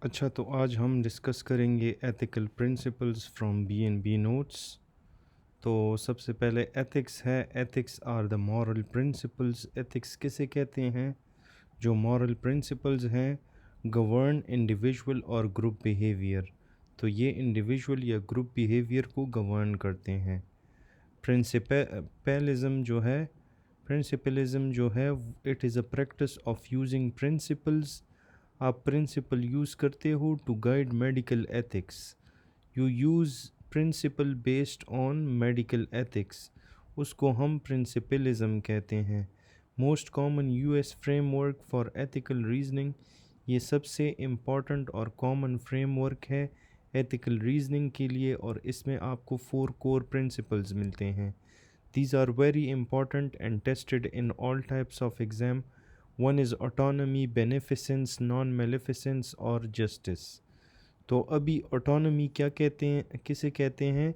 अच्छा, तो आज हम डिस्कस करेंगे ethical principles from B notes. तो सबसे पहले एथिक्स है। Ethics are the moral principles. Ethics किसे कहते हैं? जो मॉरल प्रिंसिपल्स हैं गवर्न इंडिविजुअल और ग्रुप बिहेवियर। तो ये इंडिविजुअल या ग्रुप बिहेवियर को गवर्न करते हैं। प्रिंसिपलिज्म जो है प्रिंसिपलिज्म जो है it is a practice of using principles. आप प्रिंसिपल यूज़ करते हो to guide medical ethics. You use principle based on medical ethics, उसको हम प्रिंसिपलिज्म कहते हैं। Most common US framework for ethical reasoning. ये सबसे इम्पॉर्टेंट और कॉमन फ्रेमवर्क है एथिकल रीजनिंग के लिए, और इसमें आपको 4 कोर प्रिंसिपल्स मिलते हैं। These are very important and tested in all types of exam. One is autonomy, beneficence, non-maleficence और justice. तो अभी autonomy क्या कहते हैं, किसे कहते हैं?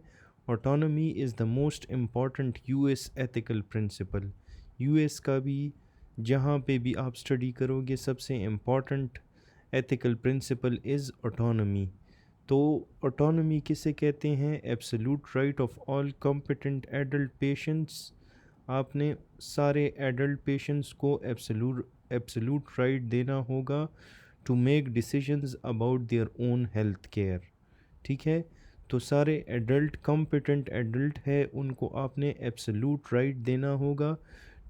Autonomy is the most important US ethical principle. US का भी जहाँ पे भी आप स्टडी करोगे सबसे important ethical principle is autonomy. तो ऑटोनॉमी किसे कहते हैं? Absolute right of all competent adult patients. आपने सारे एडल्ट पेशेंट्स को एब्सोल्यूट राइट देना होगा to make decisions about their own health care. ठीक है, तो सारे एडल्ट कॉम्पिटेंट एडल्ट है उनको आपने एब्सोल्यूट राइट देना होगा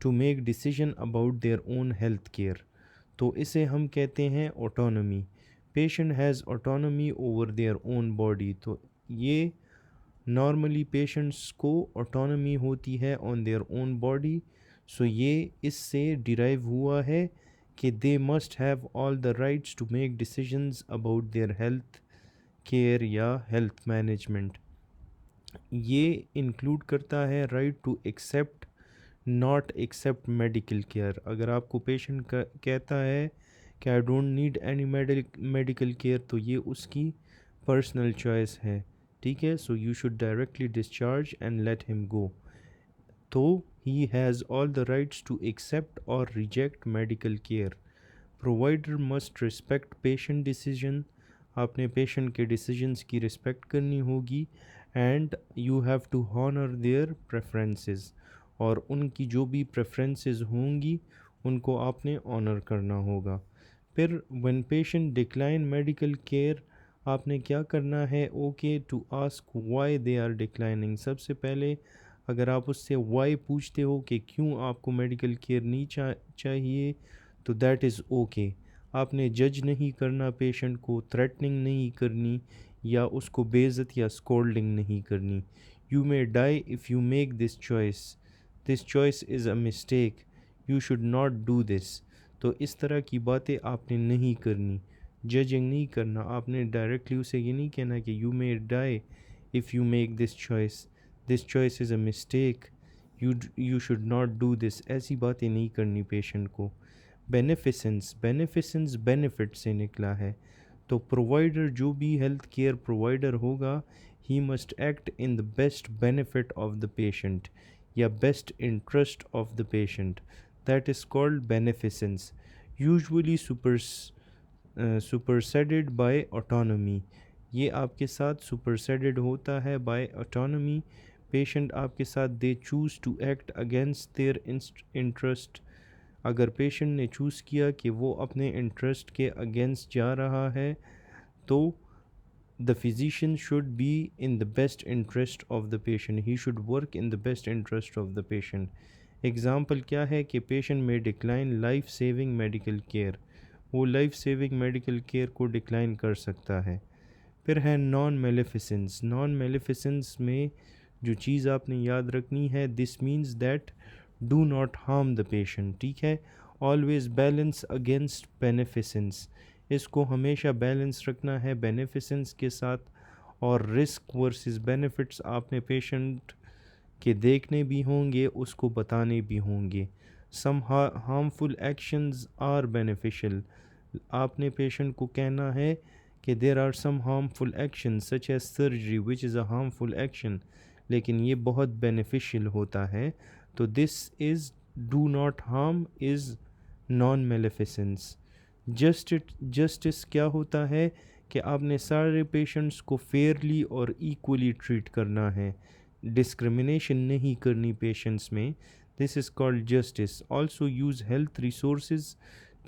to make decision about their own health care. तो इसे हम कहते हैं autonomy. Patient has autonomy over their own body. तो ये नॉर्मली पेशेंट्स को ऑटोनॉमी होती है on their own body. So ये इससे डिराइव हुआ है कि they must have all the rights to make decisions about their health care या हेल्थ मैनेजमेंट। ये इंक्लूड करता है right to accept not accept medical care. अगर आपको पेशेंट कहता है कि I don't need any medical care, तो ये उसकी पर्सनल चॉइस है। ठीक है, so you should directly discharge and let him go. तो he has all the rights to accept और reject medical care. Provider must respect patient decision. आपने patient के डिसीजंस की रिस्पेक्ट करनी होगी। And you have to honour their preferences, और उनकी जो भी प्रेफरेंसेस होंगी उनको आपने ऑनर करना होगा। फिर when patient decline medical care, आपने क्या करना है? Okay to ask why they are declining. सबसे पहले अगर आप उससे व्हाई पूछते हो कि क्यों आपको मेडिकल केयर नहीं चाहिए, तो दैट इज़ ओके। आपने जज नहीं करना पेशेंट को, थ्रेटनिंग नहीं करनी या उसको बेइज्जत या स्कोल्डिंग नहीं करनी। You may die if you make this choice is a mistake, you should not do this. तो इस तरह की बातें आपने नहीं करनी। जजिंग नहीं करना, आपने डायरेक्टली उसे ये नहीं कहना कि you may die if you make this choice is a mistake, you should not do this. ऐसी बातें नहीं करनी पेशेंट को। बेनिफिसेंस बेनिफिट से निकला है। तो प्रोवाइडर जो भी हेल्थ केयर प्रोवाइडर होगा, he must act in the best benefit of the patient या best interest of the patient. That is called beneficence, usually superseded by autonomy. ये आपके साथ सुपरसेडेड होता है बाय ऑटोनॉमी। पेशेंट आपके साथ they choose to act against their interest. अगर patient ने चूज़ किया कि वो अपने इंटरेस्ट के अगेंस्ट जा रहा है, तो the physician should be in the best interest of the patient, he should work in the best interest of the patient. Example क्या है कि पेशेंट में decline life saving medical care, वो लाइफ सेविंग मेडिकल केयर को decline कर सकता है। फिर है नॉन मेलेफिसेंस। नॉन मेलेफिसेंस में जो चीज़ आपने याद रखनी है, this means that do not harm the patient. ठीक है, ऑलवेज बैलेंस अगेंस्ट बेनिफिसेंस। इसको हमेशा बैलेंस रखना है बेनिफिसेंस के साथ, और रिस्क वर्सेस बेनिफिट्स आपने पेशेंट के देखने भी होंगे, उसको बताने भी होंगे। Some harmful actions are beneficial. आपने पेशेंट को कहना है कि there are some harmful action such as surgery which is a harmful action, लेकिन ये बहुत बेनिफिशियल होता है। तो this is do not harm is non maleficence. Justice क्या होता है कि आपने सारे पेशेंट्स को फेयरली और इक्वली ट्रीट करना है, डिस्क्रिमिनेशन नहीं करनी पेशेंट्स में। This is called justice. Also use health resources,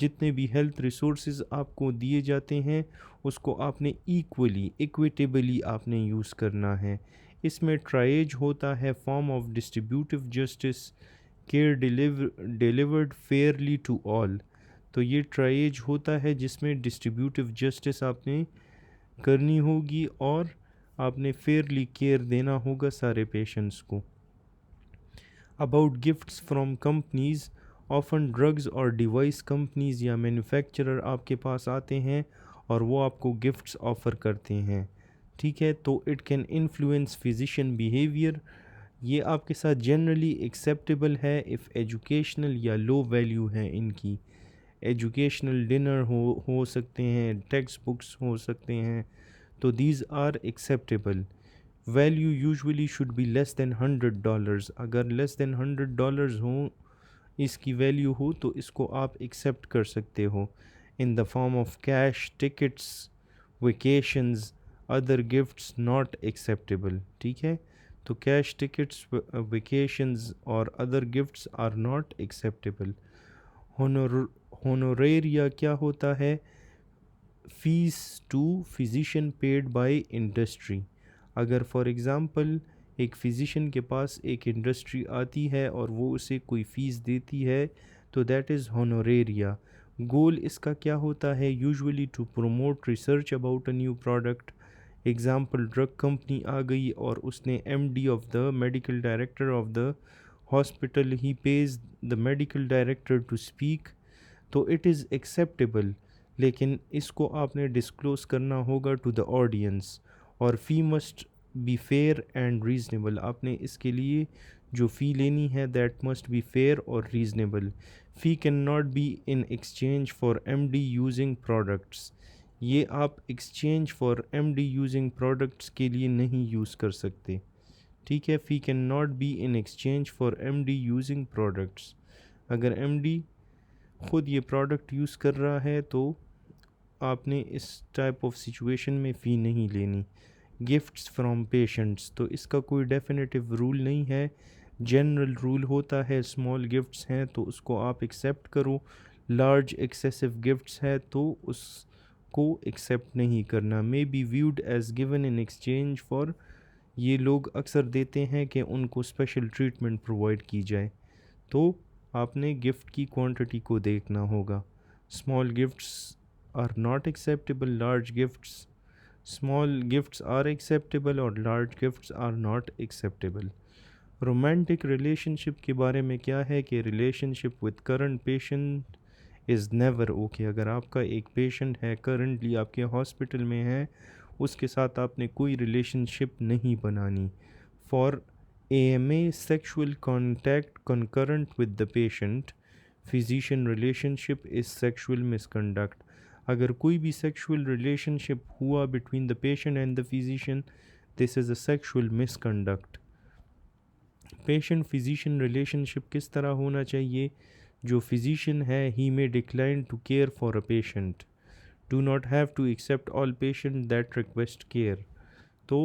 जितने भी हेल्थ रिसोर्सेज आपको दिए जाते हैं उसको आपने इक्वली इक्विटेबली आपने यूज़ करना है। इसमें ट्राइज होता है form of distributive justice, care delivered fairly to all. तो ये ट्राइज होता है जिसमें डिस्ट्रीब्यूटिव जस्टिस आपने करनी होगी और आपने फेयरली केयर देना होगा सारे पेशेंट्स को। About gifts from companies, often drugs और डिवाइस कंपनीज या मैन्युफैक्चरर आपके पास आते हैं और वो आपको गिफ्ट्स ऑफ़र करते हैं, ठीक है। तो it can influence physician behaviour. ये आपके साथ जनरली एक्सेप्टेबल है इफ़ एजुकेशनल या लो वैल्यू है इनकी। एजुकेशनल डिनर हो सकते हैं, टेक्स्ट बुक्स हो सकते हैं, तो these are acceptable. Value usually should be less than $100। अगर लेस देन $100 हो इसकी वैल्यू हो तो इसको आप एक्सेप्ट कर सकते हो। In the form of cash, tickets, vacations, other gifts not acceptable, ठीक है। तो कैश, टिकट्स, वेकेशंस और other gifts are not acceptable. Honoraria क्या होता है? Fees to physician paid by industry. अगर फॉर एग्ज़ाम्पल एक फ़िज़िशियन के पास एक इंडस्ट्री आती है और वो उसे कोई फ़ीस देती है तो दैट इज़ होनोरेरिया। गोल इसका क्या होता है? Usually to promote research about a new product. Example, drug company आ गई और उसने MD of the medical director of the hospital he pays the medical director to speak, तो इट इज़ एक्सेप्टेबल। लेकिन इसको आपने डिस्क्लोज़ करना होगा टू द ऑडियंस और fee must be fair and reasonable. आपने इसके लिए जो फ़ी लेनी है दैट मस्ट बी फेयर और reasonable. Fee can not be in exchange for MD using products. ये आप exchange for MD using products के लिए नहीं यूज़ कर सकते, ठीक है। Fee can not be in exchange for MD using products. अगर एमडी ख़ुद ये प्रोडक्ट यूज़ कर रहा है तो आपने इस टाइप ऑफ सिचुएशन में फ़ी नहीं लेनी। गिफ्ट्स फ्रॉम पेशेंट्स, तो इसका कोई डेफिनेटिव रूल नहीं है, जनरल रूल होता है स्मॉल गिफ्ट्स हैं तो उसको आप एक्सेप्ट करो, लार्ज एक्सेसिव गिफ्ट्स है तो उसको एक्सेप्ट नहीं करना। May be viewed as given in exchange for, ये लोग अक्सर देते हैं कि उनको स्पेशल ट्रीटमेंट प्रोवाइड की जाए, तो आपने गिफ्ट की क्वांटिटी को देखना होगा। Small gifts are not acceptable, large gifts, small gifts are acceptable और large gifts are not acceptable. Romantic relationship के बारे में क्या है कि relationship with current patient is never okay. अगर आपका एक पेशेंट है करंटली आपके हॉस्पिटल में है, उसके साथ आपने कोई रिलेशनशिप नहीं बनानी। For AMA, sexual contact concurrent with the patient physician relationship is sexual misconduct। अगर कोई भी sexual relationship हुआ between the patient and the physician, this is a sexual misconduct। patient physician relationship किस तरह होना चाहिए? जो physician है he may decline to care for a patient, do not have to accept all patient that request care। तो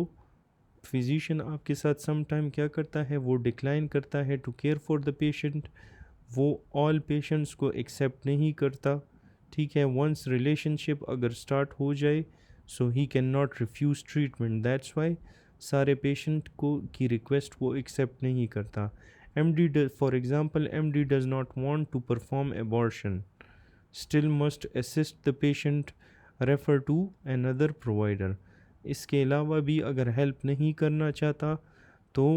physician आपके साथ some time क्या करता है, वो डिक्लाइन करता है to care for the patient, वो ऑल पेशेंट्स को एक्सेप्ट नहीं करता, ठीक है। वंस रिलेशनशिप अगर स्टार्ट हो जाए so he can not refuse treatment, that's why सारे पेशेंट को की रिक्वेस्ट वो एक्सेप्ट नहीं करता। MD for example, MD does not want to perform abortion, still must assist the patient, refer to another provider. इसके अलावा भी अगर हेल्प नहीं करना चाहता तो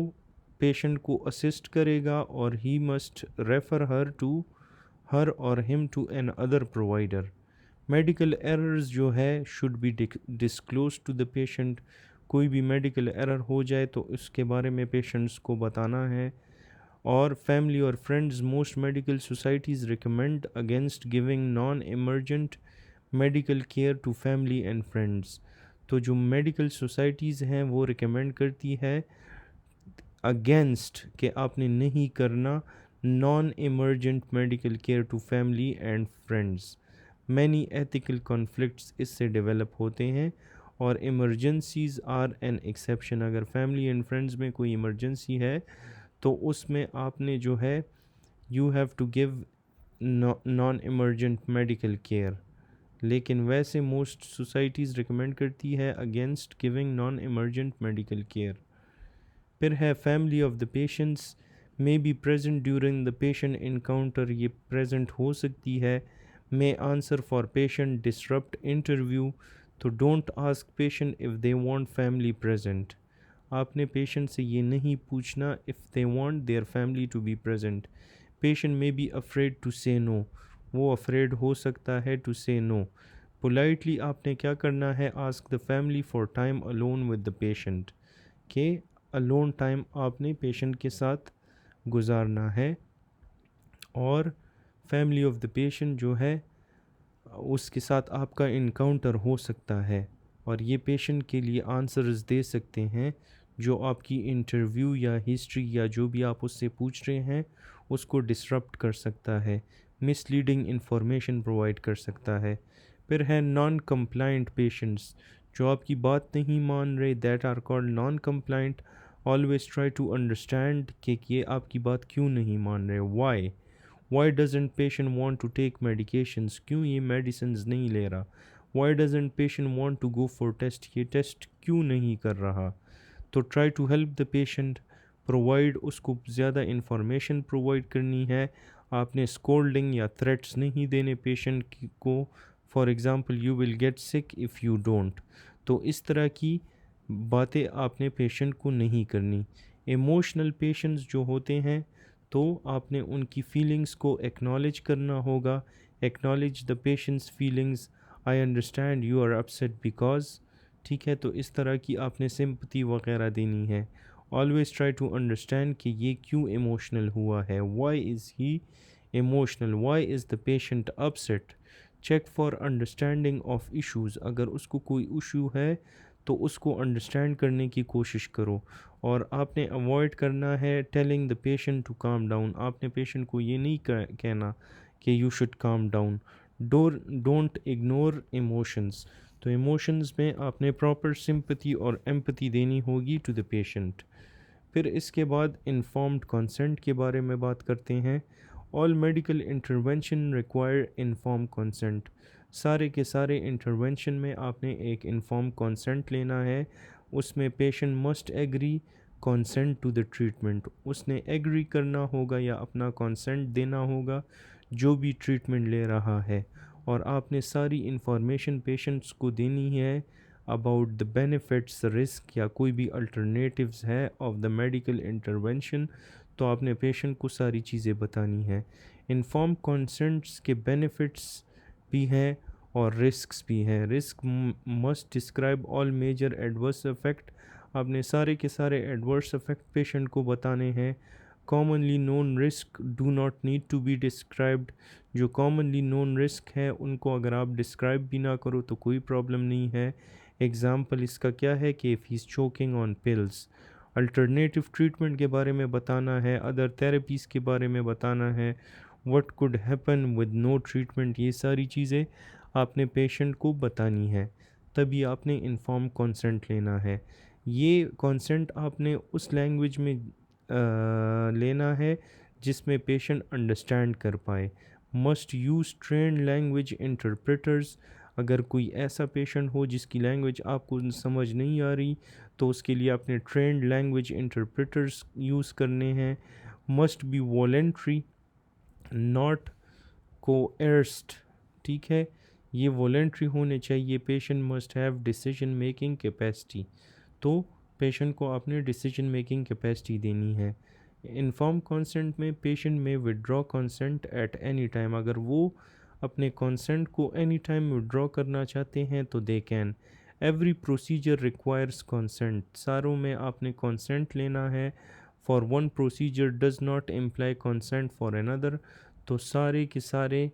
पेशेंट को असिस्ट करेगा और ही मस्ट रेफ़र हर और him to another provider. Medical errors जो है should be disclose to the patient. कोई भी मेडिकल एरर हो जाए तो उसके बारे में पेशेंट्स को बताना है। और फैमिली और friends, most medical societies recommend against giving non emergent medical care to family and friends. तो जो मेडिकल सोसाइटीज़ हैं वो रिकमेंड करती है अगेंस्ट कि आपने नहीं करना non emergent medical care to family and friends. Many ethical conflicts इससे डेवलप होते हैं, और इमरजेंसीज आर एन एक्सेप्शन। अगर फैमिली एंड फ्रेंड्स में कोई इमरजेंसी है तो उसमें आपने जो है you have to give non emergent medical care, लेकिन वैसे मोस्ट सोसाइटीज़ रिकमेंड करती है against giving non emergent medical care. फिर है family of the patients may be present during the patient encounter, ये प्रेजेंट हो सकती है। May answer for patient disrupt interview, तो don't ask patient if they want family present. आपने patient से ये नहीं पूछना if they want their family to be present. Patient may be afraid to say no, वो अफ्रेड हो सकता है टू से नो। पोलाइटली आपने क्या करना है, ask the family for time alone with the patient, के अलोन टाइम आपने पेशेंट के साथ गुजारना है। और फैमिली ऑफ द पेशेंट जो है उसके साथ आपका इनकाउंटर हो सकता है, और ये पेशेंट के लिए आंसर्स दे सकते हैं जो आपकी इंटरव्यू या हिस्ट्री या जो भी आप उससे पूछ रहे हैं उसको डिसरप्ट कर सकता है, मिसलीडिंग इंफॉर्मेशन प्रोवाइड कर सकता है। फिर है नॉन कंप्लाइंट पेशेंट्स, जो आपकी बात नहीं मान रहे, that are called non compliant. Always try to understand कि ये आपकी बात क्यों नहीं मान रहे, why doesn't patient want to take medications, क्यों ये मेडिसिन्स नहीं ले रहा। Why doesn't patient want to go for test, ये टेस्ट क्यों नहीं कर रहा। तो try to help the patient, provide, उसको ज़्यादा इंफॉर्मेशन प्रोवाइड करनी है। आपने स्कोल्डिंग या थ्रेट्स नहीं देने पेशेंट को, for example you will get sick if you don't. तो इस तरह की बातें आपने पेशेंट को नहीं करनी। इमोशनल पेशेंट्स जो होते हैं तो आपने उनकी फीलिंग्स को एक्नॉलेज करना होगा। Acknowledge the patient's feelings, I understand you are upset because, ठीक है, तो इस तरह की आपने सिंपथी वगैरह देनी है। ऑलवेज ट्राई टू अंडरस्टैंड कि ये क्यों इमोशनल हुआ है, why is he emotional, why is the patient upset. Check for understanding of issues, अगर उसको कोई इशू है तो उसको अंडरस्टैंड करने की कोशिश करो। और आपने अवॉइड करना है telling the patient to calm down, आपने पेशेंट को ये नहीं कहना कि you should calm down. Don't ignore emotions, तो इमोशंस में आपने प्रॉपर सिंपथी और एम्पथी देनी होगी टू द पेशेंट। फिर इसके बाद इन्फॉर्म्ड कंसेंट के बारे में बात करते हैं। All medical intervention require inform consent, सारे के सारे इंटरवेंशन में आपने एक इन्फॉर्म कंसेंट लेना है। उसमें patient must agree consent to the treatment, उसने एग्री करना होगा या अपना कंसेंट देना होगा जो भी ट्रीटमेंट ले रहा है। और आपने सारी इंफॉर्मेशन पेशेंट्स को देनी है अबाउट द बेनिफिट्स, रिस्क या कोई भी अल्टरनेटिव्स है ऑफ द मेडिकल इंटरवेंशन, तो आपने पेशेंट को सारी चीज़ें बतानी है। इन्फॉर्म कंसेंट्स के बेनिफिट्स भी हैं और रिस्क्स भी हैं। Risk must describe all major adverse effect, आपने सारे के सारे एडवर्स इफेक्ट पेशेंट को बताने हैं। Commonly known risk do not need to be described, जो कॉमनली नोन रिस्क है उनको अगर आप डिस्क्राइब भी ना करो तो कोई प्रॉब्लम नहीं है। एग्ज़ाम्पल इसका क्या है कि if he is choking on pills. Alternative treatment के बारे में बताना है, अदर थेरेपीज़ के बारे में बताना है, what could happen with no treatment, ये सारी चीज़ें आपने पेशेंट को बतानी है। तभी आपने इन्फॉर्म कंसेंट लेना है। ये कंसेंट आपने उस लैंग्वेज में लेना है जिसमें पेशेंट अंडरस्टैंड कर पाए। Must use trend language interpreters, अगर कोई ऐसा पेशेंट हो जिसकी लैंग्वेज आपको समझ नहीं आ रही तो उसके लिए आपने ट्रेंड लैंग्वेज इंटरप्रेटर्स यूज़ करने हैं। मस्ट बी वॉलेंट्री नॉट कोएर्स्ड, ठीक है, ये वॉलेंट्री होने चाहिए। Patient must have decision making capacity, तो पेशेंट को आपने डिसीजन मेकिंग कैपेसिटी देनी है। इन्फॉर्म कंसेंट में पेशेंट में withdraw consent at any time, अगर वो अपने कंसेंट को एनी टाइम विड्रॉ करना चाहते हैं तो they can. Every procedure requires consent, सारों में आपने कंसेंट लेना है। For one procedure does not imply consent for another, तो सारे के सारे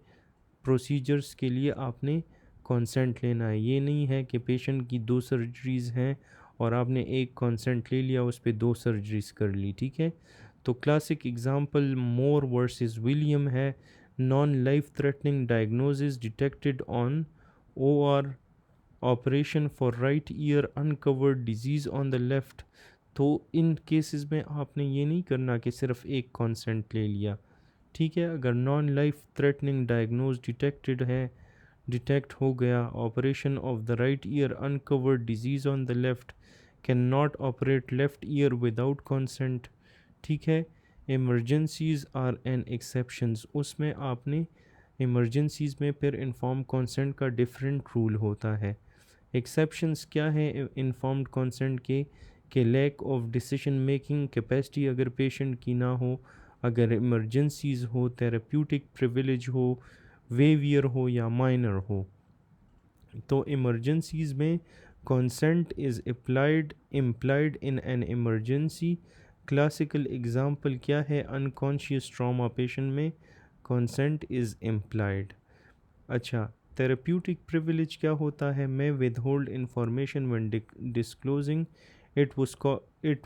प्रोसीजर्स के लिए आपने कंसेंट लेना है। ये नहीं है कि पेशेंट की 2 सर्जरीज़ हैं और आपने एक कंसेंट ले लिया उस पर 2 सर्जरीज़ कर ली, ठीक है। तो क्लासिक एग्जांपल मोर वर्सेस विलियम है। Non life threatening diagnosis detected on OR operation for right ear uncovered disease on the left. तो इन केसेस में आपने ये नहीं करना कि सिर्फ एक कॉन्सेंट ले लिया, ठीक है। अगर non life threatening diagnose detected है, डिटेक्ट हो गया, operation of the right ear uncovered disease on the left, can not operate left ear without consent, ठीक है। इमरजेंसीज आर एन एक्सेप्शंस, उसमें आपने इमरजेंसीज में फिर इन्फॉर्म कॉन्सेंट का डिफरेंट रूल होता है। एक्सेप्शंस क्या है इन्फॉर्म्ड कंसेंट के, कि lack of decision making capacity अगर पेशेंट की ना हो, अगर इमरजेंसीज हो, थेरेप्यूटिक प्रिविलेज हो, वेवियर हो या माइनर हो। तो इमरजेंसीज में consent is applied implied in an emergency. Classical example क्या है, अनकॉन्शियस ट्रॉमा पेशेंट में कंसेंट इज़ इम्प्लाइड। अच्छा, थेरेप्यूटिक प्रिविलेज क्या होता है, मैं withhold information when disclosing it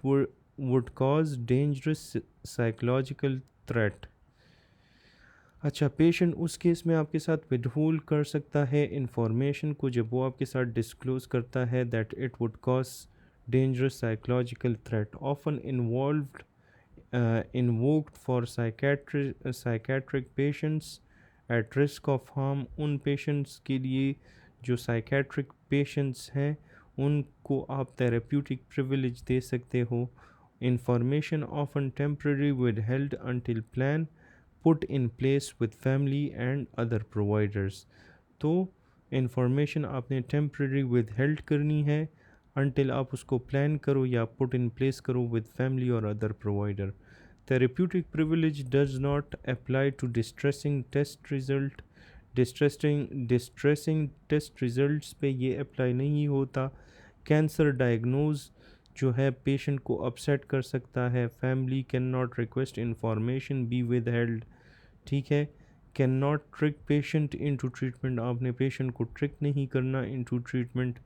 would cause dangerous psychological threat. अच्छा, पेशेंट उस केस में आपके साथ विदहोल्ड कर सकता है इंफॉर्मेशन को जब वो आपके साथ डिस्क्लोज करता है that it would cause dangerous psychological threat, often involved invoked for psychiatric patients at risk of harm। उन पेशेंट्स के लिए जो साइकेट्रिक पेशेंट्स हैं उनको आप थेरेप्यूटिक प्रिविलेज दे सकते हो। Information often temporary withheld until plan put in place with family and other providers। तो इंफॉर्मेशन आपने टेम्पररी withheld करनी है until आप उसको प्लान करो या पुट इन प्लेस करो विद फैमिली और other provider. Therapeutic privilege does not apply to distressing test results पे ये अप्लाई नहीं होता। कैंसर डायग्नोज जो है पेशेंट को अपसेट कर सकता है। Family can not request information be withheld, ठीक है। Can not trick patient into treatment, आपने पेशेंट को ट्रिक नहीं करना into treatment.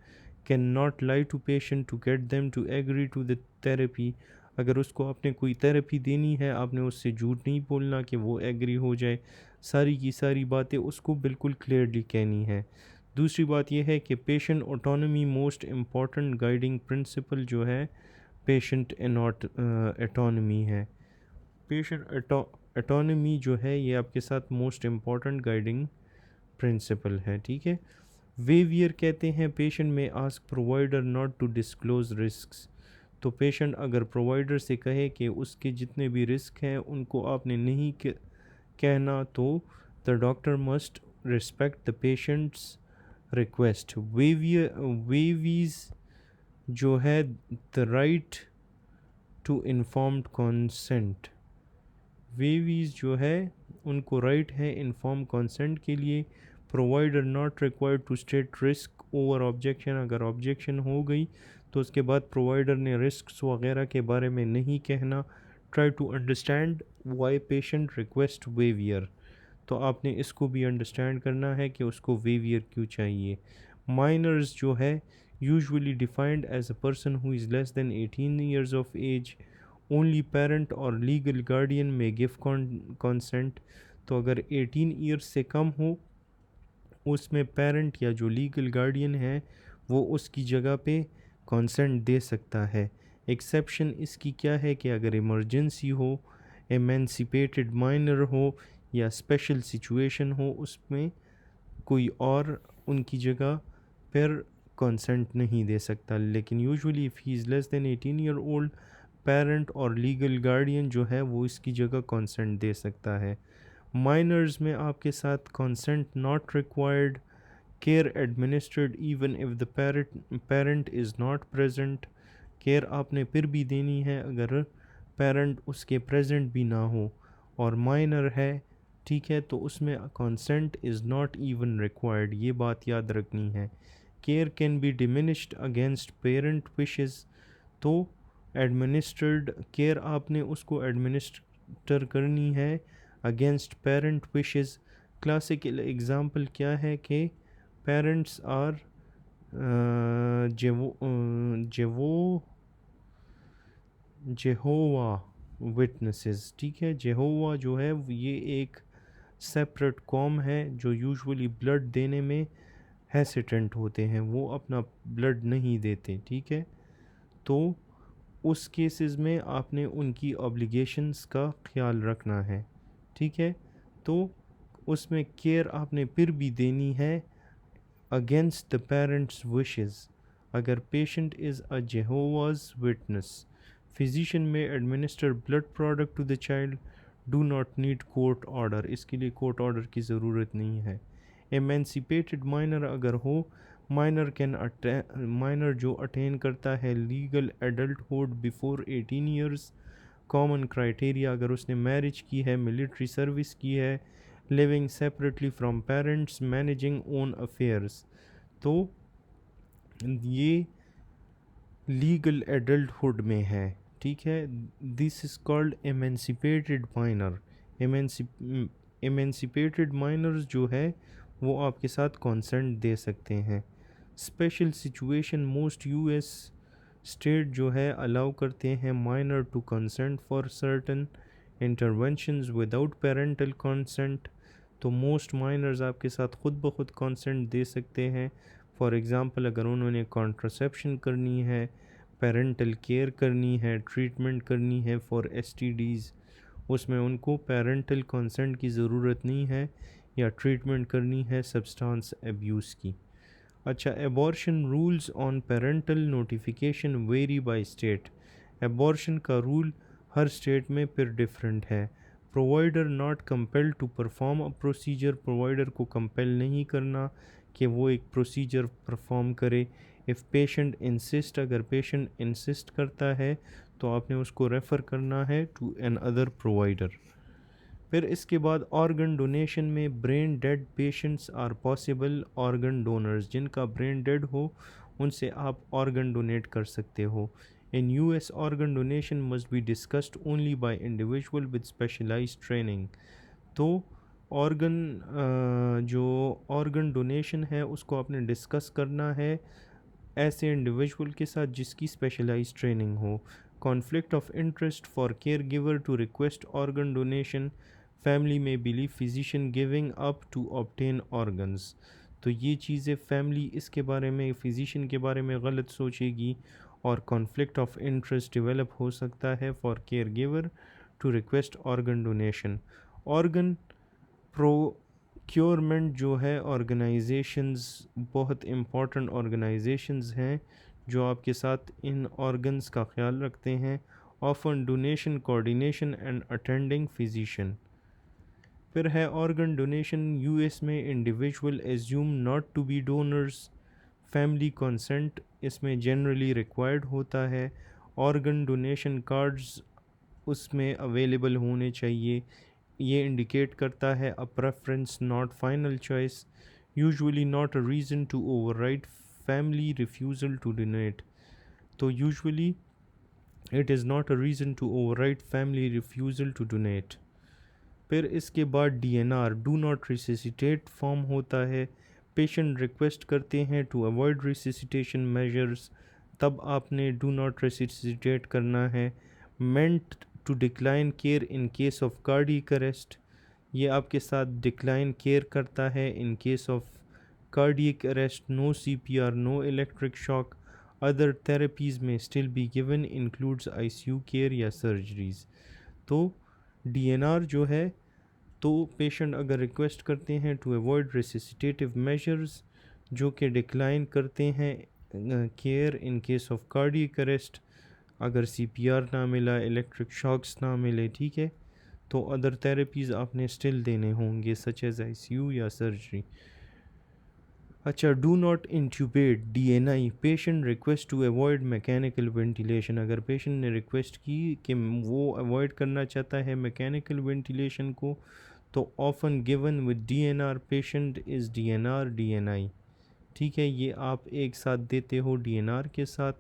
Can not lie to patient to get them to agree to the therapy, अगर उसको आपने कोई थेरेपी देनी है आपने उससे झूठ नहीं बोलना कि वो एग्री हो जाए, सारी की सारी बातें उसको बिल्कुल क्लियरली कहनी है। दूसरी बात यह है कि patient autonomy most important guiding principal जो है पेशेंट एटोनमी है। पेशेंट एटोनमी जो है ये आपके साथ मोस्ट इम्पॉर्टेंट गाइडिंग प्रिंसिपल है, ठीक है। वेवियर कहते हैं पेशेंट में ask provider not to disclose risks. तो पेशेंट अगर प्रोवाइडर से कहे कि उसके जितने भी रिस्क हैं उनको आपने नहीं कहना, तो the doctor must respect the patient's request. Waivers जो है the right to informed consent, waivers जो है उनको राइट है इन्फॉर्म कंसेंट के लिए। Provider not required to state risk over objection, अगर ऑब्जेक्शन हो गई तो उसके बाद प्रोवाइडर ने रिस्क्स वगैरह के बारे में नहीं कहना। Try to understand why patient request waiver, तो आपने इसको भी अंडरस्टैंड करना है कि उसको वेवियर क्यों चाहिए। माइनर्स जो है usually defined as a person who is less than 18 years of age, only parent और legal guardian may give consent. तो अगर 18 ईयर्स से कम हो उसमें पेरेंट या जो लीगल गार्डियन है वो उसकी जगह पे कंसेंट दे सकता है। एक्सेप्शन इसकी क्या है कि अगर इमरजेंसी हो, एमेंसिपेटेड माइनर हो या स्पेशल सिचुएशन हो उसमें कोई और उनकी जगह फिर कंसेंट नहीं दे सकता। लेकिन usually if he is less than 18 year old, parent और लीगल गार्डियन जो है वो इसकी जगह कंसेंट दे सकता है। माइनर्स में आपके साथ consent not required, care administered even if the parent is not present, care आपने फिर भी देनी है अगर पेरेंट उसके प्रेजेंट भी ना हो और माइनर है, ठीक है, तो उसमें consent is not even required, ये बात याद रखनी है। Care can be diminished against parent wishes, तो एडमिनिस्ट्रेड केयर आपने उसको एडमिनिस्टर करनी है against parent wishes. Classical example क्या है कि पेरेंट्स आर जेहोवा विटनेसेस, ठीक है। जेहोवा जो है ये एक सेपरेट कॉम है जो यूजुअली ब्लड देने में हेसिटेंट होते हैं, वो अपना ब्लड नहीं देते, ठीक है। तो उस केसेस में आपने उनकी ऑब्लिगेशंस का ख्याल रखना है, ठीक है। तो उसमें केयर आपने फिर भी देनी है अगेंस्ट द पेरेंट्स विशेस। अगर patient is a Jehovah's witness, physician may administer blood product to the child, do not need court order, इसके लिए कोर्ट ऑर्डर की ज़रूरत नहीं है। एमेंसिपेटेड माइनर अगर हो, माइनर जो अटेन करता है legal adulthood before 18 years, common criteria अगर उसने मैरिज की है, मिलिट्री सर्विस की है, living separately from parents, managing own affairs, तो ये लीगल एडल्टहुड में है, ठीक है। This is called emancipated minor. Emancipated minors जो है वो आपके साथ कॉन्सेंट दे सकते हैं। Special situation most US state जो है अलाउ करते हैं minor to consent for certain interventions without parental consent. तो मोस्ट माइनर्स आपके साथ ख़ुद ब खुद कंसेंट दे सकते हैं। फॉर एग्ज़ाम्पल अगर उन्होंने कॉन्ट्रासेप्शन करनी है, पेरेंटल केयर करनी है, ट्रीटमेंट करनी है फॉर एसटीडीज़, उसमें उनको पेरेंटल कंसेंट की ज़रूरत नहीं है, या ट्रीटमेंट करनी है सब्सटेंस अब्यूज़ की। अच्छा, abortion rules on parental notification vary by state. Abortion का रूल हर स्टेट में फिर डिफरेंट है। Provider not compelled to perform a procedure, provider को कंपेल नहीं करना कि वो एक प्रोसीजर परफॉर्म करे। इफ़ पेशेंट इंसिस्ट, अगर पेशेंट इंसिस्ट करता है तो आपने उसको रेफ़र करना है टू एन अदर प्रोवाइडर। फिर इसके बाद ऑर्गन डोनेशन में brain dead patients are possible organ donors, जिनका ब्रेन डेड हो उनसे आप ऑर्गन डोनेट कर सकते हो। In US organ donation must be discussed only by individual with specialised training. तो जो ऑर्गन डोनेशन है उसको आपने डिस्कस करना है ऐसे इंडिविजुअल के साथ जिसकी स्पेशलाइज्ड ट्रेनिंग हो। Conflict of interest for care giver to request organ donation, family may believe physician giving up to obtain organs. तो ये चीज़ें फैमिली इसके बारे में, फिजिशियन के बारे में गलत सोचेगी, और कॉन्फ्लिक्ट ऑफ इंटरेस्ट डेवलप हो सकता है for care giver to request organ donation. Organ procurement जो है ऑर्गेनाइजेशंस, बहुत इम्पॉर्टेंट ऑर्गेनाइजेशंस हैं जो आपके साथ इन ऑर्गन्स का ख्याल रखते हैं। ऑफन donation coordination and attending physician. फिर है ऑर्गन डोनेशन यूएस में individual assume not to be donors, family consent इसमें जनरली रिक्वायर्ड होता है। ऑर्गन डोनेशन कार्ड्स उसमें अवेलेबल होने चाहिए। ये इंडिकेट करता है a preference not final choice, usually not a reason to override family refusal to donate. तो usually it is not a reason to override family refusal to donate. फिर इसके बाद डीएनआर, डू नॉट रिसिसिटेट फॉर्म होता है। Patient request करते हैं to avoid रिसिसिटेशन measures, तब आपने डू नॉट रिसिसिटेट करना है। Meant to decline care in case of cardiac arrest, ये आपके साथ डिक्लाइन केयर करता है in case of cardiac arrest. No CPR, no electric shock, other therapies may still be given includes ICU care या surgeries. तो DNR जो है, तो पेशेंट अगर रिक्वेस्ट करते हैं टू अवॉइड रेसिसिटेटिव मेजर्स जो कि डिक्लाइन करते हैं care in case of cardiac arrest, अगर सीपीआर ना मिला, इलेक्ट्रिक शॉक्स ना मिले, ठीक है, तो अदर थेरेपीज़ आपने स्टिल देने होंगे सच एज आईसीयू या सर्जरी। अच्छा, do not intubate DNI, patient request to avoid mechanical ventilation, अगर पेशेंट ने रिक्वेस्ट की कि वो अवॉइड करना चाहता है मैकेनिकल वेंटिलेशन को, तो often given with DNR patient is DNR DNI, ठीक है, ये आप एक साथ देते हो डीएनआर के साथ।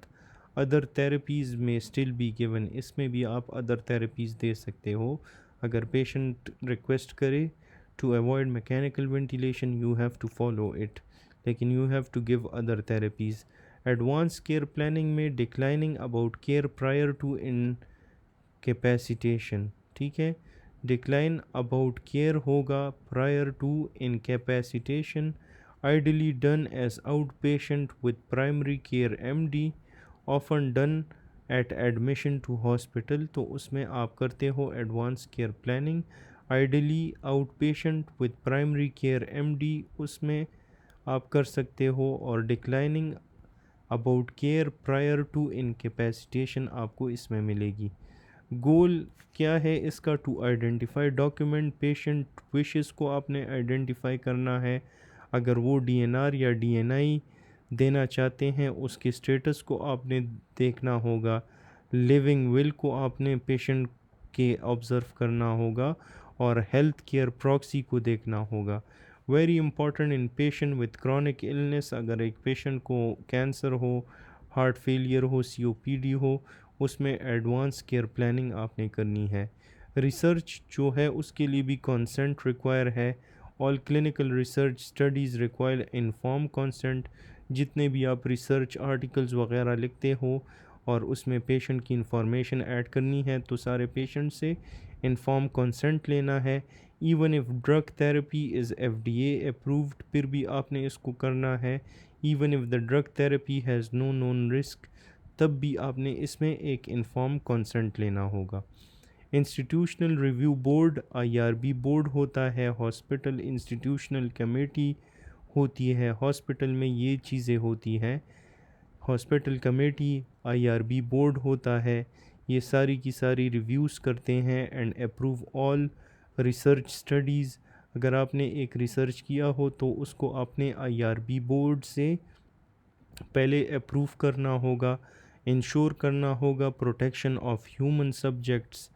Other therapies may still be given, इसमें भी आप अदर थेरेपीज़ दे सकते हो। अगर पेशेंट रिक्वेस्ट करे to avoid mechanical ventilation you have to follow it, लेकिन you have to give other therapies. Advance care planning में declining about care prior to incapacitation, ठीक है, डिक्लाइन अबाउट केयर होगा prior to incapacitation, ideally done as outpatient with primary care MD, often done at admission to hospital. तो उसमें आप करते हो advance care planning, ideally outpatient with primary care MD उसमें आप कर सकते हो, और declining about care prior to incapacitation आपको इसमें मिलेगी। गोल क्या है इसका? To identify document patient wishes को आपने आइडेंटिफाई करना है। अगर वो डीएनआर या डीएनआई देना चाहते हैं उसके स्टेटस को आपने देखना होगा। लिविंग विल को आपने पेशेंट के ऑब्ज़र्व करना होगा, और हेल्थ केयर प्रॉक्सी को देखना होगा। Very important in patient with chronic illness, अगर एक पेशेंट को कैंसर हो, हार्ट फेलियर हो, सीओपीडी हो, उसमें एडवांस केयर प्लानिंग आपने करनी है। रिसर्च जो है उसके लिए भी कंसेंट रिक्वायर है। All clinical research studies require inform consent. जितने भी आप रिसर्च आर्टिकल्स वगैरह लिखते हो और उसमें पेशेंट की इंफॉर्मेशन ऐड करनी है, तो सारे पेशेंट से इन्फॉर्म कंसेंट लेना है। Even if drug therapy is FDA approved, फिर भी आपने इसको करना है। Even if the drug therapy has no known risk, तब भी आपने इसमें एक इन्फॉर्म कंसेंट लेना होगा। Institutional review board IRB board होता है, हॉस्पिटल इंस्टीट्यूशनल कमेटी होती है। हॉस्पिटल में ये चीज़ें होती हैं, हॉस्पिटल कमेटी आईआरबी बोर्ड होता है, ये सारी की सारी रिव्यूज़ करते हैं and approve all research studies. अगर आपने एक रिसर्च किया हो तो उसको आपने आईआरबी बोर्ड से पहले अप्रूव करना होगा, इंश्योर करना होगा प्रोटेक्शन ऑफ ह्यूमन सब्जेक्ट्स,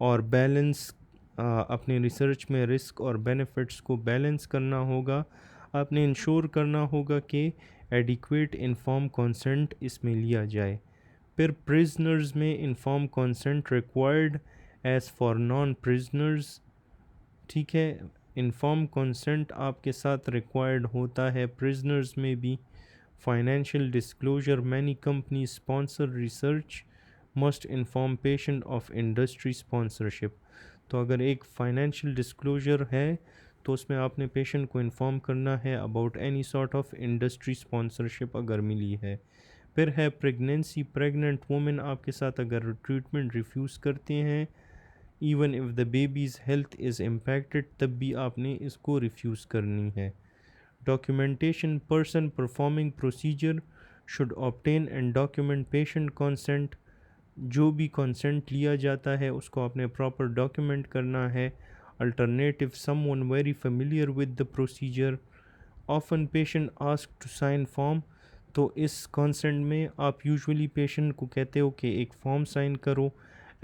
और बैलेंस अपने रिसर्च में रिस्क और बेनिफिट्स को बैलेंस करना होगा। आपने इंश्योर करना होगा कि एडिक्वेट इन्फॉर्म कंसेंट इसमें लिया जाए। फिर प्रिजनर्स में inform consent required as for non prisoners, ठीक है। इन्फॉर्म कंसेंट आपके साथ रिक्वायर्ड होता है प्रिजनर्स में भी। Financial disclosure, many company sponsor research must inform patient of industry sponsorship. तो अगर एक फाइनेंशियल डिस्क्लोजर है तो उसमें आपने पेशेंट को इन्फॉर्म करना है about any sort of industry sponsorship अगर मिली है। फिर है प्रेगनेंसी, प्रेग्नेंट वुमेन आपके साथ अगर ट्रीटमेंट रिफ्यूज़ करते हैं, even if the babies health is impacted, तब भी आपने इसको रिफ्यूज़ करनी है। Documentation, person performing procedure should obtain and document patient consent. जो भी कंसेंट लिया जाता है उसको आपने प्रॉपर डॉक्यूमेंट करना है। Alternative, someone very familiar with the procedure, often patient ask to sign form. तो इस कंसेंट में आप यूजुअली पेशेंट को कहते हो कि एक फॉर्म साइन करो।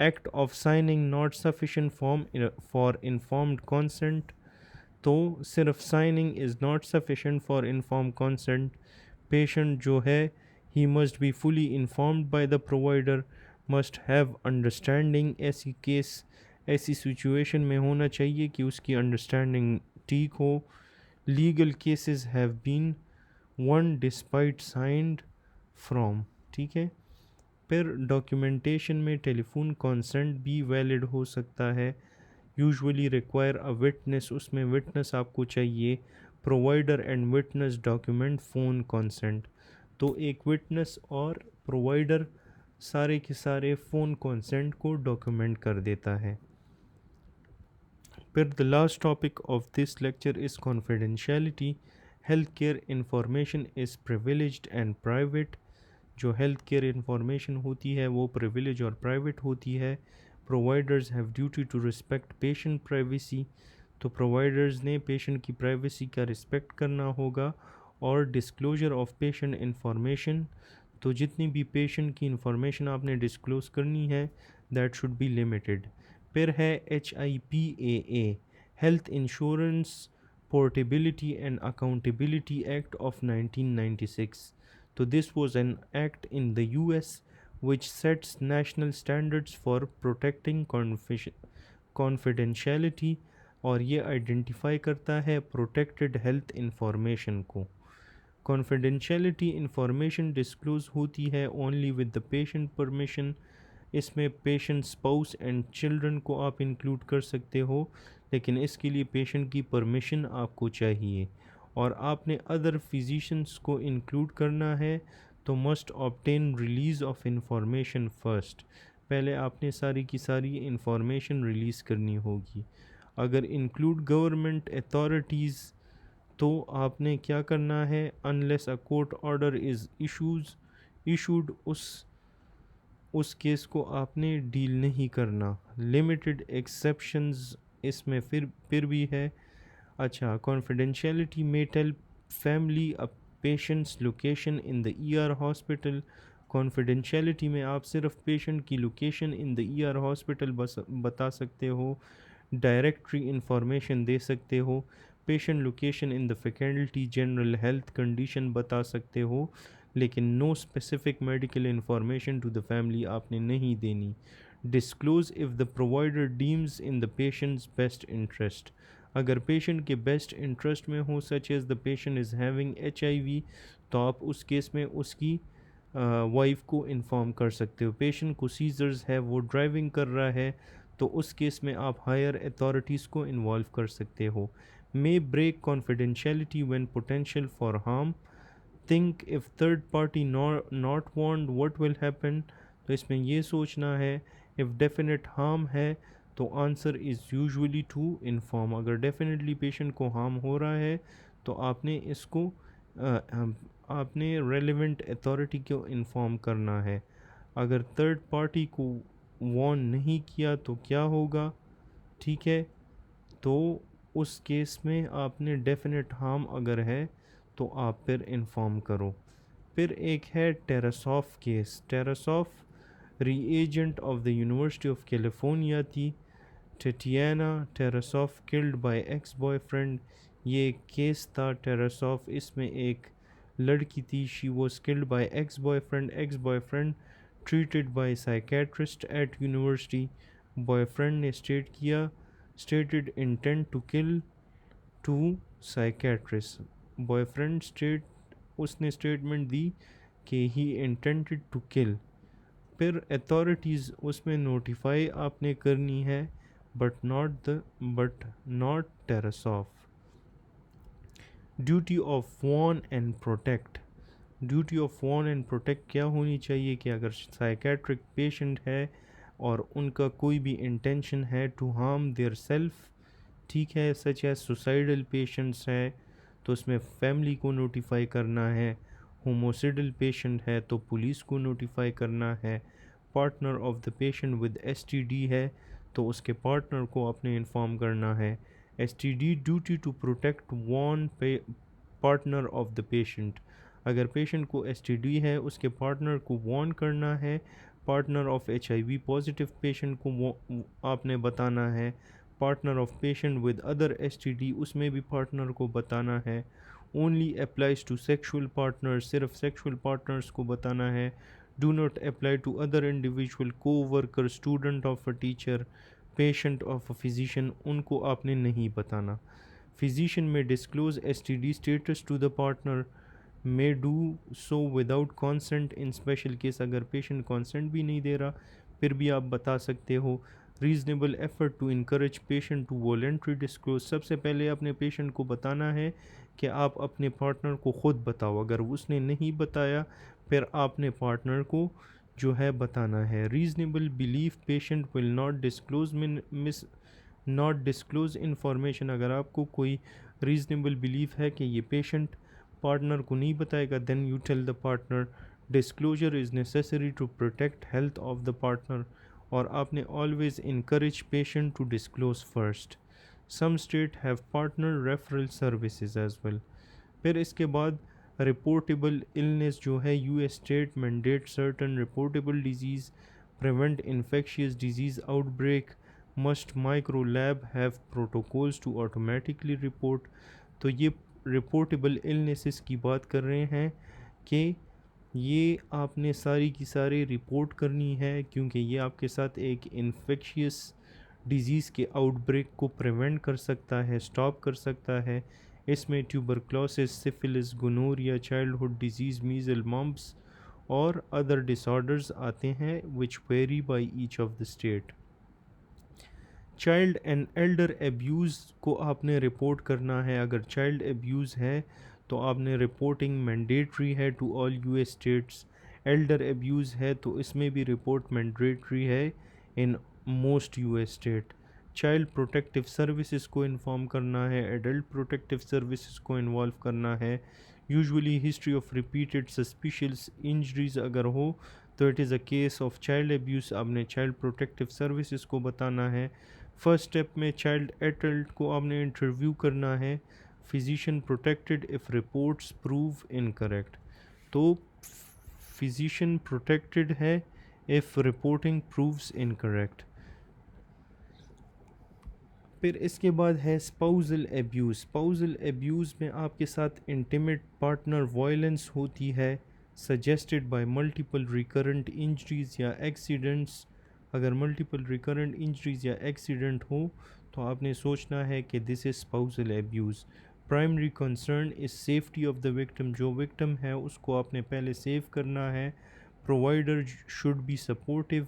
Act of signing not sufficient form for informed consent. तो सिर्फ signing is not sufficient for inform consent. Patient जो है ही must be fully informed by the provider, must have understanding. ऐसी सिचुएशन में होना चाहिए कि उसकी अंडरस्टैंडिंग ठीक हो। Legal cases have been won despite signed from, ठीक है। फिर डॉक्यूमेंटेशन में टेलीफोन कंसेंट भी वैलिड हो सकता है। यूजुअली रिक्वायर अ विटनेस, उसमें विटनेस आपको चाहिए। Provider and witness document phone consent. तो एक विटनेस और प्रोवाइडर सारे के सारे फ़ोन कंसेंट को डॉक्यूमेंट कर देता है। फिर the last topic of this lecture is confidentiality. Health care information is privileged and private. जो हेल्थ केयर इंफॉर्मेशन होती है वो प्रिविलेज और प्राइवेट होती है। Providers have duty to respect patient privacy. तो प्रोवाइडर्स ने पेशेंट की प्राइवेसी का रिस्पेक्ट करना होगा। और डिस्क्लोजर ऑफ पेशेंट इंफॉर्मेशन, तो जितनी भी पेशेंट की इंफॉर्मेशन आपने डिस्क्लोज करनी है दैट शुड बी लिमिटेड। फिर है HIPAA, health insurance portability and accountability act of 1996। तो this was an act in the US which sets national standards for protecting confidentiality, और ये आइडेंटिफाई करता है प्रोटेक्टेड हेल्थ इंफॉर्मेशन को। कॉन्फिडेंशियलिटी इंफॉर्मेशन डिस्क्लोज होती है only with the patient permission इसमें patient spouse and children को आप इंक्लूड कर सकते हो, लेकिन इसके लिए पेशेंट की परमिशन आपको चाहिए। और आपने अदर फिजिशियंस को इंक्लूड करना है तो must obtain release of information first. पहले आपने सारी की सारी इंफॉर्मेशन रिलीज़ करनी होगी। अगर इंक्लूड गवर्नमेंट अथॉरिटीज़ तो आपने क्या करना है, unless a court order is issued उस केस को आपने डील नहीं करना। लिमिटेड एक्सेप्शंस इसमें फिर भी है। अच्छा, confidentiality may tell family a patient's location in the ER hospital. Confidentiality में आप सिर्फ पेशेंट की location in the ER hospital बता सकते हो, डायरेक्टरी इंफॉर्मेशन दे सकते हो, patient location in the faculty general health condition बता सकते हो, लेकिन no specific medical information to the family आपने नहीं देनी। Disclose if the provider deems in the patient's best interest. अगर पेशेंट के बेस्ट इंटरेस्ट में हो, such as the patient is having HIV, तो आप उस केस में उसकी वाइफ को इन्फॉर्म कर सकते हो। पेशेंट को सीजर्स है, वो ड्राइविंग कर रहा है, तो उस केस में आप हायर अथॉरिटीज़ को इन्वॉल्व कर सकते हो। May break confidentiality when potential for harm. Think if third party not want what will happen. तो इसमें ये सोचना है, इफ़ डेफिनेट हार्म है तो answer is usually to inform. अगर डेफिनेटली पेशेंट को हार्म हो रहा है तो आपने इसको आपने रेलेवेंट अथॉरिटी को इन्फॉर्म करना है। अगर थर्ड पार्टी को वार्न नहीं किया तो क्या होगा, ठीक है, तो उस केस में आपने डेफिनेट हार्म अगर है तो आप फिर इन्फॉर्म करो। फिर एक है Tarasoff case. Tarasoff regents of the University of California थी। Tatiana Tarasoff killed by ex boyfriend. ये केस था टेरासॉफ, इसमें एक लड़की थी, she was killed by ex boyfriend. Ex boyfriend treated by psychiatrist at university. Boyfriend ने stated intent to kill to psychiatrist. उसने statement दी कि ही इंटेंटेड टू किल। फिर अथॉरिटीज़ उसमें नोटिफाई आपने करनी है, but not Tarasoff. Duty of warn and protect. Duty of warn and protect क्या होनी चाहिए कि अगर साइकेट्रिक पेशेंट है और उनका कोई भी इंटेंशन है टू हार्म देयर सेल्फ, ठीक है, सच है सुसाइडल पेशेंट्स है तो उसमें फैमिली को नोटिफाई करना है। होमोसिडल पेशेंट है तो पुलिस को नोटिफाई करना है। Partner of the patient with STD है तो उसके पार्टनर को आपने इन्फॉर्म करना है। STD duty to protect warn partner of the patient. अगर पेशेंट को STD है उसके पार्टनर को वार्न करना है। Partner of HIV positive patient को आपने बताना है। Partner of patient with other STD उसमें भी पार्टनर को बताना है। Only applies to sexual partners, सिर्फ सेक्शुअल पार्टनर्स को बताना है। Do not apply to other individual, co-worker, student of a teacher, patient of a physician, उनको आपने नहीं बताना। Physician may disclose STD status to the partner, may do so without consent in special case. अगर patient consent भी नहीं दे रहा फिर भी आप बता सकते हो। Reasonable effort to encourage patient to voluntary disclose. सबसे पहले अपने पेशेंट को बताना है कि आप अपने पार्टनर को ख़ुद बताओ। अगर उसने नहीं बताया फिर आपने पार्टनर को जो है बताना है। Reasonable belief patient will not disclose information. अगर आपको कोई रीजनेबल बिलीफ है कि ये पेशेंट पार्टनर को नहीं बताएगा, then you tell the partner. Disclosure is necessary to protect health of the partner. और आपने always encourage patient to disclose first. Some state have partner referral services as well. फिर इसके बाद रिपोर्टेबल इलनेस जो है, US state mandate certain reportable disease, prevent infectious disease outbreak, must micro lab have protocols to automatically report. तो ये reportable illnesses की बात कर रहे हैं कि ये आपने सारी की सारी रिपोर्ट करनी है, क्योंकि ये आपके साथ एक इन्फेक्शियस डिजीज़ के आउटब्रेक को प्रिवेंट कर सकता है, स्टॉप कर सकता है। इसमें tuberculosis, syphilis, gonorrhoea, childhood disease, measle, mumps और अदर डिसऑर्डर्स आते हैं which vary by each of the state. Child and elder abuse को आपने रिपोर्ट करना है। अगर चाइल्ड एब्यूज़ है तो आपने रिपोर्टिंग मैंडेटरी है to all US states. Elder abuse है तो इसमें भी रिपोर्ट मैंडेटरी है in most US state. Child protective services को इन्फॉर्म करना है, एडल्ट प्रोटेक्टिव सर्विसेज को इन्वॉल्व करना है। Usually history of repeated suspicious injuries अगर हो तो it is a case of child abuse, आपने चाइल्ड प्रोटेक्टिव सर्विसेज को बताना है। फर्स्ट स्टेप में चाइल्ड एडल्ट को आपने इंटरव्यू करना है। Physician protected if reports prove incorrect, तो फिजिशियन प्रोटेक्टेड है इफ़ रिपोर्टिंग प्रूव्स इनकरेक्ट। फिर इसके बाद है स्पाउजल एब्यूज़। स्पाउजल एब्यूज़ में आपके साथ इंटीमेट पार्टनर वायलेंस होती है suggested by multiple recurrent injuries या एक्सीडेंट्स। अगर मल्टीपल रिकरेंट इंजरीज या एक्सीडेंट हो तो आपने सोचना है कि this is spousal abuse. Primary concern is safety of the victim, जो विक्टिम है उसको आपने पहले सेव करना है। Provider should be supportive,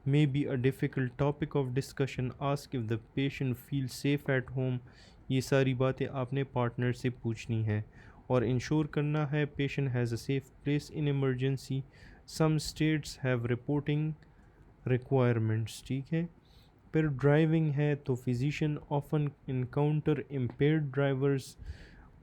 may be a difficult topic of discussion, ask if the patient feels safe at home। ये सारी बातें आपने पार्टनर से पूछनी है और इंश्योर करना है patient has a safe place in emergency. Some states have reporting requirements, ठीक है। फिर ड्राइविंग है तो physician often encounter impaired drivers,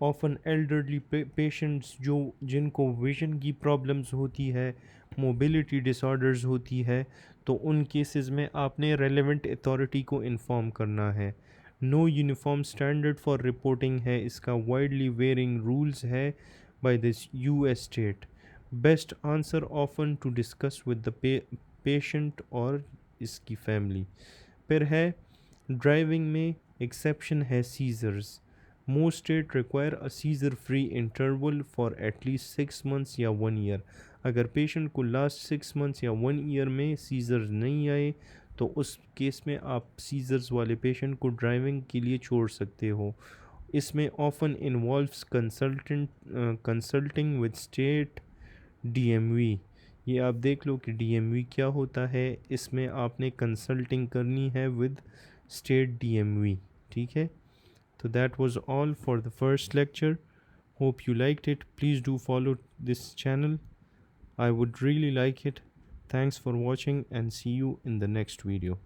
often elderly patients जो जिनको विजन की प्रॉब्लम्स होती है, मोबिलिटी डिसऑर्डर्स होती है, तो उन केसेस में आपने रेलेवेंट अथॉरिटी को इन्फॉर्म करना है। No uniform standard for reporting है, इसका वाइडली वेरिंग रूल्स है by this US state. Best answer often to discuss with the patient और इसकी फैमिली। फिर है ड्राइविंग में एक्सेप्शन है seizures. Most state require a seizure free interval for at least 6 months या 1 ईयर। अगर पेशेंट को लास्ट 6 मंथ्स या 1 ईयर में सीजर्स नहीं आए तो उस केस में आप सीजर्स वाले पेशेंट को ड्राइविंग के लिए छोड़ सकते हो। इसमें often involves consulting with state DMV. ये आप देख लो कि डीएमवी क्या होता है, इसमें आपने कंसल्टिंग करनी है विद स्टेट डीएमवी, ठीक है। So that was all for the first lecture. Hope you liked it. Please do follow this channel. I would really like it. Thanks for watching and see you in the next video.